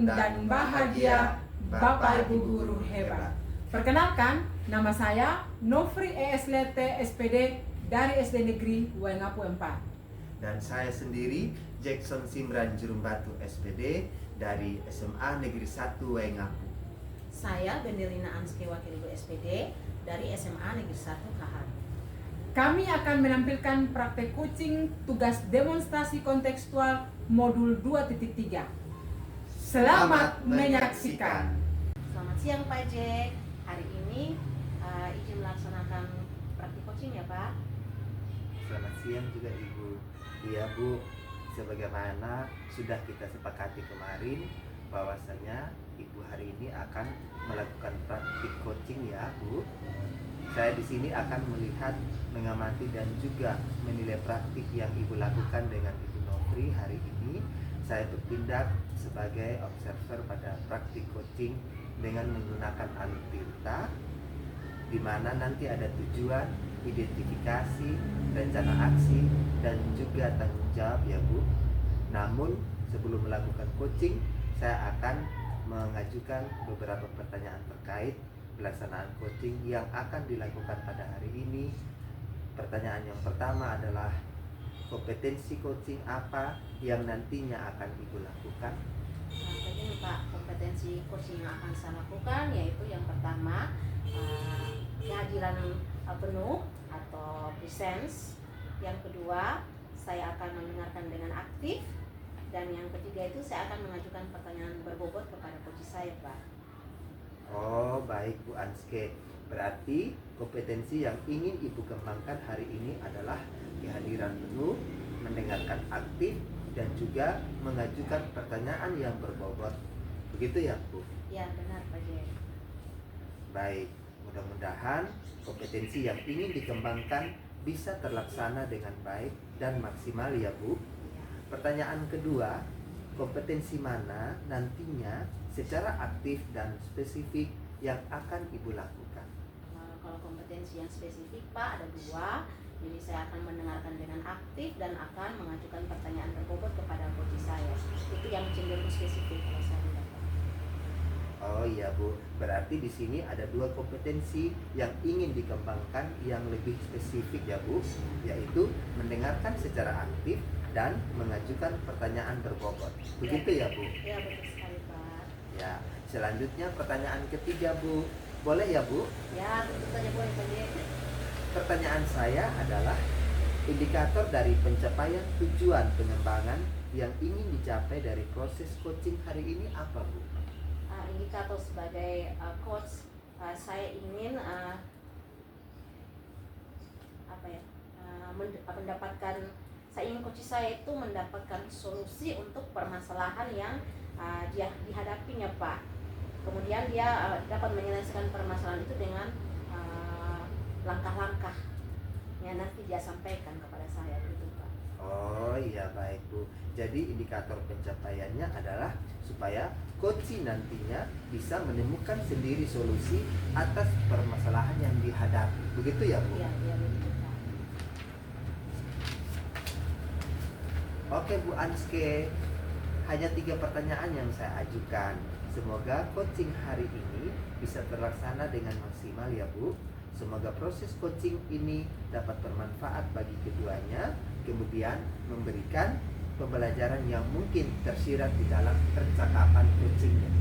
dan bahagia Bapak Ibu guru hebat. Perkenalkan, nama saya Nofri Eslete SPD dari SD Negeri Waingapu 4. Dan saya sendiri Jackson Simran Jurumbatu SPD dari SMA Negeri 1 Waingapu. Saya Bendelina Anske Wakil Ibu SPD dari SMA Negeri 1 Kahar. Kami akan menampilkan praktek coaching tugas demonstrasi kontekstual modul 2.3. Selamat menyaksikan. Selamat siang Pak Jack. Hari ini izin melaksanakan praktik coaching ya Pak. Selamat siang juga Ibu. Iya Bu, sebagaimana sudah kita sepakati kemarin bahwasanya Ibu hari ini akan melakukan praktik coaching ya Bu. Saya di sini akan melihat, mengamati dan juga menilai praktik yang Ibu lakukan dengan Ibu Nofri hari ini. Saya bertindak sebagai observer pada praktik coaching dengan menggunakan alutirta, di mana nanti ada tujuan, identifikasi, rencana aksi, dan juga tanggung jawab ya Bu. Namun sebelum melakukan coaching, saya akan mengajukan beberapa pertanyaan terkait pelaksanaan coaching yang akan dilakukan pada hari ini. Pertanyaan yang pertama adalah kompetensi coaching apa yang nantinya akan Ibu lakukan? Begini Pak, kompetensi coaching yang akan saya lakukan yaitu yang pertama kehadiran penuh atau presence. Yang kedua, saya akan mendengarkan dengan aktif. Dan yang ketiga itu saya akan mengajukan pertanyaan berbobot kepada coach saya Pak. Oh baik Bu Anske, berarti kompetensi yang ingin Ibu kembangkan hari ini adalah kehadiran penuh, mendengarkan aktif, dan juga mengajukan pertanyaan yang berbobot. Begitu ya Bu? Ya benar Pak Jack. Baik, mudah-mudahan kompetensi yang ingin dikembangkan bisa terlaksana dengan baik dan maksimal ya Bu. Pertanyaan kedua, kompetensi mana nantinya secara aktif dan spesifik yang akan Ibu lakukan? Kalau kompetensi yang spesifik Pak ada dua. Jadi saya akan mendengarkan dengan aktif dan akan mengajukan pertanyaan berbobot kepada coach saya. Itu yang cenderung spesifik kalau saya lihat Pak. Oh iya Bu, berarti di sini ada dua kompetensi yang ingin dikembangkan yang lebih spesifik ya Bu, yaitu mendengarkan secara aktif dan mengajukan pertanyaan berbobot. Begitu ya Bu? Ya betul sekali Pak. Ya, selanjutnya pertanyaan ketiga Bu. Boleh ya Bu? Ya tentu saja boleh Pak Jack. Pertanyaan saya adalah indikator dari pencapaian tujuan pengembangan yang ingin dicapai dari proses coaching hari ini apa Bu? Indikator sebagai coach saya ingin mendapatkan, saya ingin coach saya itu mendapatkan solusi untuk permasalahan yang dia dihadapinya Pak. Kemudian dia dapat menyelesaikan permasalahan itu dengan langkah-langkah yang nanti dia sampaikan kepada saya begitu Pak. Oh iya baik Bu. Jadi indikator pencapaiannya adalah supaya coach nantinya bisa menemukan sendiri solusi atas permasalahan yang dihadapi. Begitu ya Bu? Iya begitu Pak. Oke Bu Anske, hanya 3 pertanyaan yang saya ajukan. Semoga coaching hari ini bisa terlaksana dengan maksimal ya Bu. Semoga proses coaching ini dapat bermanfaat bagi keduanya, kemudian memberikan pembelajaran yang mungkin tersirat di dalam percakapan coachingnya.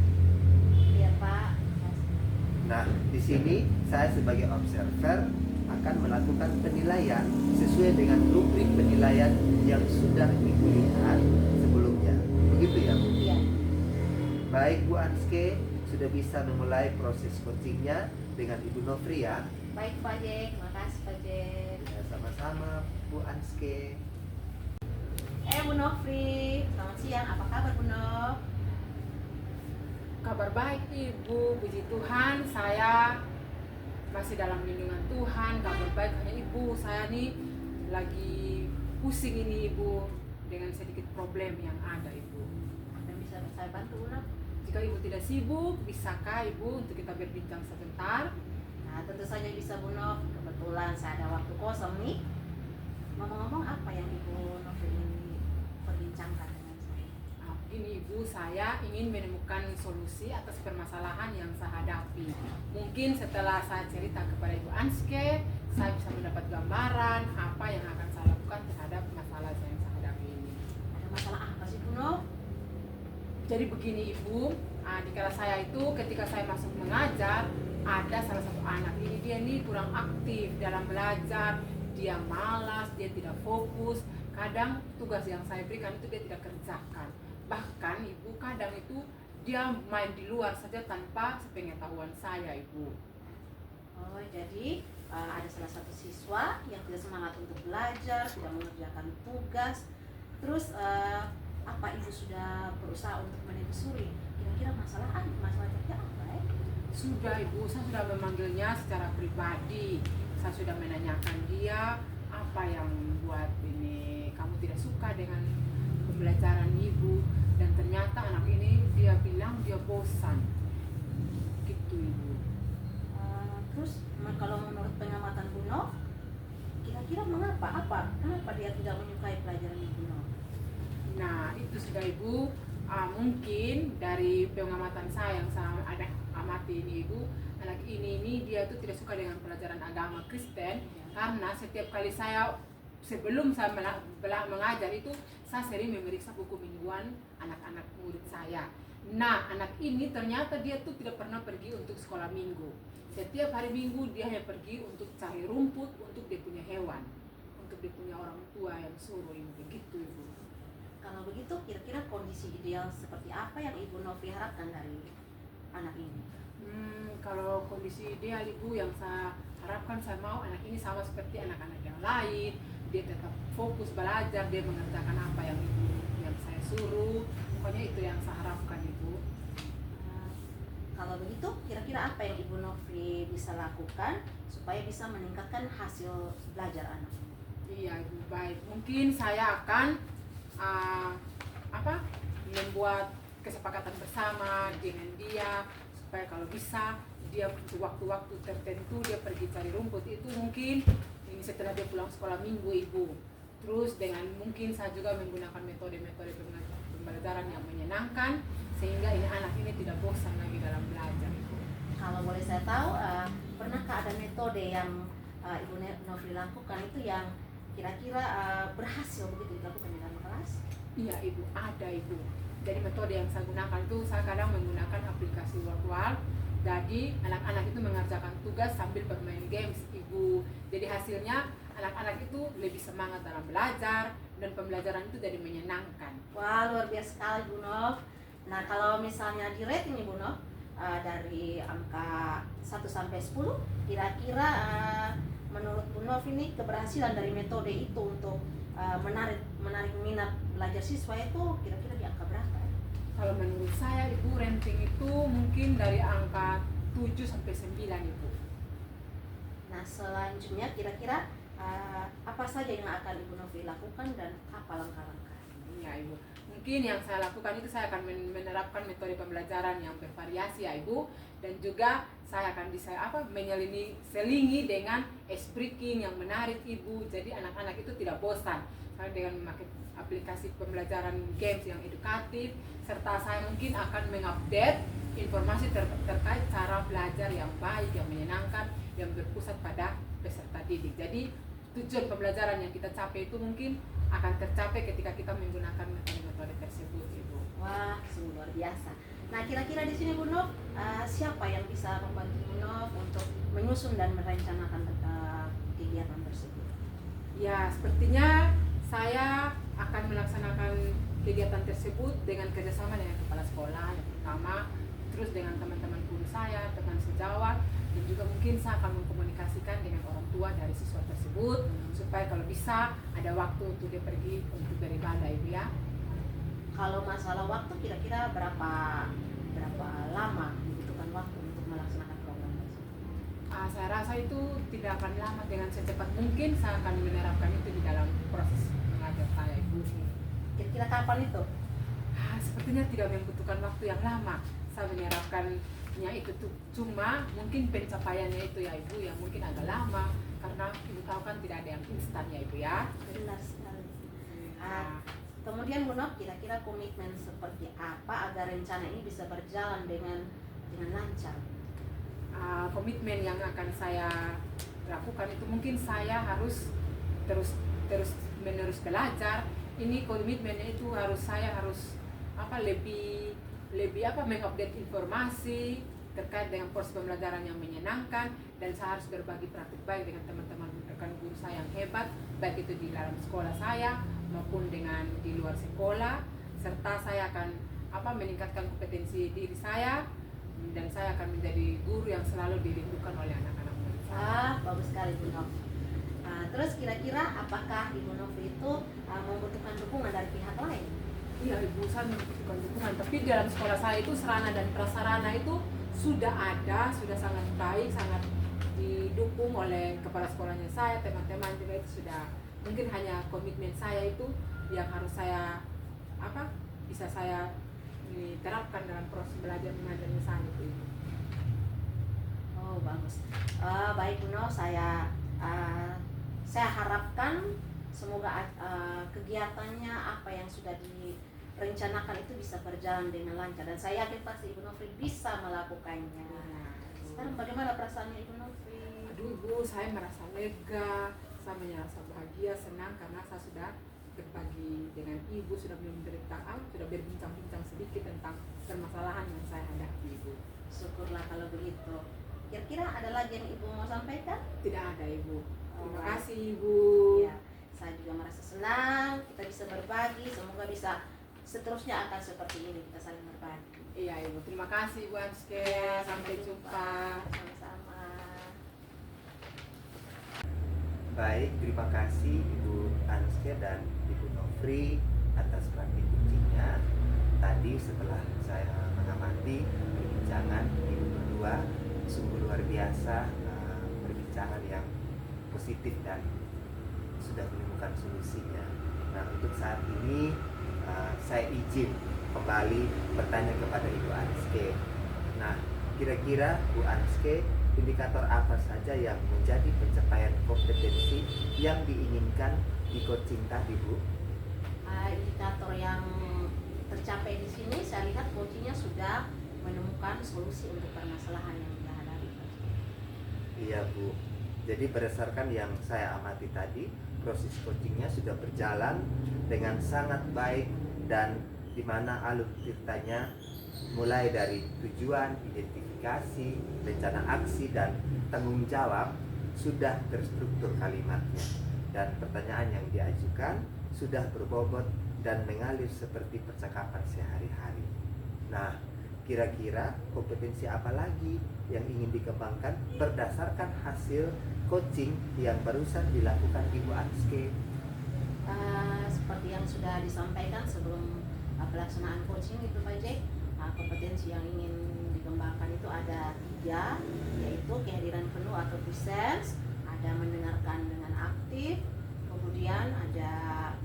Iya Pak. Nah, di sini saya sebagai observer akan melakukan penilaian sesuai dengan rubrik penilaian yang sudah Ibu lihat sebelumnya. Begitu ya Bu? Iya. Baik Bu Anske, sudah bisa memulai proses coachingnya dengan Ibu Nofri ya. Baik Pak Jack, terima kasih Pak Jack. Ya, sama-sama Bu Anske. Bu Nofri, selamat siang. Apa kabar Bu Nof? Kabar baik Ibu, puji Tuhan, saya masih dalam lindungan Tuhan. Kabar baik, hanya Ibu, saya nih lagi pusing ini Ibu dengan sedikit problem yang ada Ibu. Ada yang bisa saya bantu Bu Nof? Jika Ibu tidak sibuk, bisakah Ibu untuk kita berbincang sebentar? Nah tentu saja bisa Bu Nof. Kebetulan saya ada waktu kosong nih. Ngomong-ngomong apa yang Ibu Nof ingin perbincangkan dengan saya? Ini Ibu, saya ingin menemukan solusi atas permasalahan yang saya hadapi. Mungkin setelah saya cerita kepada Ibu Anske, saya bisa mendapat gambaran apa yang akan saya lakukan terhadap masalah yang saya hadapi ini. Ada masalah apa sih Bu Nov? Jadi begini Ibu, di kelas saya itu ketika saya masuk mengajar, ada salah satu anak ini, dia ini kurang aktif dalam belajar, dia malas, dia tidak fokus, kadang tugas yang saya berikan itu dia tidak kerjakan. Bahkan Ibu kadang itu dia main di luar saja tanpa sepengetahuan saya Ibu. Oh, jadi ada salah satu siswa yang tidak semangat untuk belajar, tidak mengerjakan tugas. Terus apa Ibu sudah berusaha untuk menelusuri kira-kira masalahnya apa ya? Sudah Ibu, saya sudah memanggilnya secara pribadi. Saya sudah menanyakan dia apa yang membuat ini kamu tidak suka dengan pembelajaran Ibu, dan ternyata anak ini dia bilang dia bosan. Gitu Ibu. Terus kalau menurut pengamatan Bu Nov, kira-kira mengapa? Kenapa dia tidak menyukai pelajaran Ibu Nov? Nah itu sudah Ibu, mungkin dari pengamatan saya yang saya ada amati ini Ibu, anak ini dia tuh tidak suka dengan pelajaran agama Kristen, karena setiap kali sebelum saya mengajar itu saya sering memeriksa buku mingguan anak-anak murid saya. Nah anak ini ternyata dia tuh tidak pernah pergi untuk sekolah minggu. Setiap hari Minggu dia hanya pergi untuk cari rumput untuk dia punya hewan, untuk dia punya orang tua yang suruh ini begitu Ibu. Kalau begitu kira-kira kondisi ideal seperti apa yang Ibu Novi harapkan dari anak ini? Kalau kondisi ideal Ibu yang saya harapkan, saya mau anak ini sama seperti anak-anak yang lain, dia tetap fokus belajar, dia mengerjakan apa yang saya suruh. Pokoknya itu yang saya harapkan Ibu. Kalau begitu kira-kira apa yang Ibu Novi bisa lakukan supaya bisa meningkatkan hasil belajar anak? Iya Ibu, baik. Mungkin saya akan membuat kesepakatan bersama dengan dia supaya kalau bisa dia waktu-waktu tertentu dia pergi cari rumput itu, mungkin ini setelah dia pulang sekolah minggu Ibu. Terus dengan mungkin saya juga menggunakan metode-metode pembelajaran yang menyenangkan sehingga ini anak ini tidak bosan lagi dalam belajar Ibu. Kalau boleh saya tahu, pernahkah ada metode yang Ibu Novi lakukan itu yang kira-kira berhasil begitu dilakukan di dalam kelas? Iya Ibu, ada Ibu. Jadi metode yang saya gunakan itu saya kadang menggunakan aplikasi virtual. Jadi anak-anak itu mengerjakan tugas sambil bermain games Ibu. Jadi hasilnya anak-anak itu lebih semangat dalam belajar dan pembelajaran itu jadi menyenangkan. Wah, luar biasa sekali Bu Nov. Nah, kalau misalnya di rating nih Bu Nov, dari angka 1 sampai 10, kira-kira menurut Bu Nov ini keberhasilan dari metode itu untuk menarik minat belajar siswa itu kira-kira di angka berapa? Kalau menurut saya Ibu, rating itu mungkin dari angka 7 sampai 9 Ibu. Nah, selanjutnya kira-kira apa saja yang akan Ibu Novi lakukan dan apa langkah-langkah? Ya Ibu, mungkin yang saya lakukan itu saya akan menerapkan metode pembelajaran yang bervariasi ya Ibu, dan juga saya akan menyelingi dengan ice breaking yang menarik Ibu, jadi anak-anak itu tidak bosan. Saya dengan memakai aplikasi pembelajaran games yang edukatif, serta saya mungkin akan mengupdate informasi terkait cara belajar yang baik, yang menyenangkan, yang berpusat pada peserta didik. Jadi tujuan pembelajaran yang kita capai itu mungkin akan tercapai ketika kita menggunakan metode tersebut Ibu. Wah, sungguh luar biasa. Nah, kira-kira di sini Bu Nov, siapa yang bisa membantu Bu Nov untuk menyusun dan merencanakan kegiatan tersebut? Ya, sepertinya saya akan melaksanakan kegiatan tersebut dengan kerjasama dengan kepala sekolah yang pertama, terus dengan teman-teman guru saya, teman sejawat, dan juga mungkin saya akan mengkomunikasikan dengan orang tua dari siswa tersebut supaya kalau bisa ada waktu untuk dia pergi untuk beribadah Ibu ya. Kalau masalah waktu kira-kira berapa lama dibutuhkan waktu untuk melaksanakan program tersebut? Saya rasa itu tidak akan lama, dengan secepat mungkin saya akan menerapkan itu di dalam proses mengajar saya Ibu. Kira-kira kapan itu? Sepertinya tidak membutuhkan waktu yang lama. Saya menerapkannya itu tuh, cuma mungkin pencapaiannya itu ya Ibu yang mungkin agak lama karena Ibu tahu kan tidak ada yang instan ya Ibu ya. Benar sekali. Nah, Teman Kemudian Bu Nov, kira-kira komitmen seperti apa agar rencana ini bisa berjalan dengan lancar? Komitmen yang akan saya lakukan itu mungkin saya harus terus menerus belajar. Ini komitmennya itu saya harus lebih mengupdate informasi terkait dengan proses pembelajaran yang menyenangkan, dan saya harus berbagi praktik baik dengan teman-teman rekan guru saya yang hebat, baik itu di dalam sekolah saya maupun dengan di luar sekolah, serta saya akan meningkatkan kompetensi diri saya, dan saya akan menjadi guru yang selalu dirindukan oleh anak-anak murid saya. Bagus sekali Bu Nov. Terus kira-kira apakah Ibu Nov itu membutuhkan dukungan dari pihak lain? Iya, Ibu, saya membutuhkan dukungan, tapi di dalam sekolah saya itu sarana dan prasarana itu sudah ada, sudah sangat baik, sangat didukung oleh kepala sekolahnya saya, teman-teman juga itu sudah. Mungkin hanya komitmen saya itu yang harus saya bisa saya terapkan dalam proses belajar mengajarnya saya itu. Oh, bagus. Baik Bu Nov, saya harapkan semoga kegiatannya apa yang sudah direncanakan itu bisa berjalan dengan lancar, dan saya yakin pasti Ibu Novri bisa melakukannya. Sekarang bagaimana perasaannya Ibu Novri? Aduh Ibu, saya merasa lega, saya merasa bahagia, senang karena saya sudah berbagi dengan Ibu, sudah berbincang-bincang sedikit tentang permasalahan yang saya hadapi Ibu. Syukurlah kalau begitu. Kira-kira ada lagi yang Ibu mau sampaikan? Tidak ada Ibu. Terima Baik. kasih Ibu. Ya, saya juga merasa senang kita bisa berbagi, semoga bisa seterusnya akan seperti ini, kita saling berbagi. Iya Ibu, terima kasih Bu Anske. Sampai jumpa. Sama-sama. Baik, terima kasih Ibu Anske dan Ibu Novri atas praktik kucingnya. Tadi setelah saya mengamati perbincangan Ibu berdua, sungguh luar biasa, perbincangan yang positif dan sudah menemukan solusinya. Nah, untuk saat ini saya izin kembali bertanya kepada Ibu Anske. Nah, kira-kira Bu Anske, indikator apa saja yang menjadi pencapaian kompetensi yang diinginkan di coaching tadi, Bu? Indikator yang tercapai di sini, saya lihat coachingnya sudah menemukan solusi untuk permasalahan yang dihadapi. Iya, Bu. Jadi berdasarkan yang saya amati tadi, proses coachingnya sudah berjalan dengan sangat baik, dan di mana alur ceritanya mulai dari tujuan, identifikasi, rencana aksi, dan tanggung jawab sudah terstruktur kalimatnya, dan pertanyaan yang diajukan sudah berbobot dan mengalir seperti percakapan sehari-hari. Nah, kira-kira kompetensi apa lagi yang ingin dikembangkan berdasarkan hasil coaching yang barusan dilakukan Ibu Anske? Seperti yang sudah disampaikan sebelum pelaksanaan coaching itu Pak Jack, kompetensi yang ingin dikembangkan itu ada 3, yaitu kehadiran penuh atau presence, ada mendengarkan dengan aktif, kemudian ada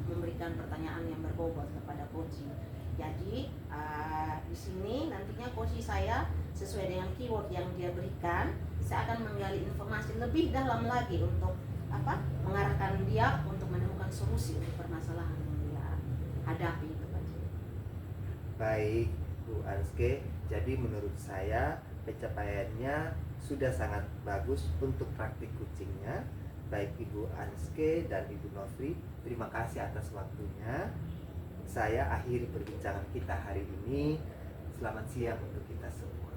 memberikan pertanyaan yang berbobot kepada coaching. Jadi di sini nantinya coaching saya sesuai dengan keyword yang dia berikan, saya akan menggali informasi lebih dalam lagi untuk mengarahkan dia untuk menemukan solusi untuk permasalahan yang dia hadapi itu Pak. Baik, Bu Anske, jadi menurut saya pencapaiannya sudah sangat bagus untuk praktik kucingnya. Baik Ibu Anske dan Ibu Novri, terima kasih atas waktunya. Saya akhiri perbincangan kita hari ini. Selamat siang untuk kita semua.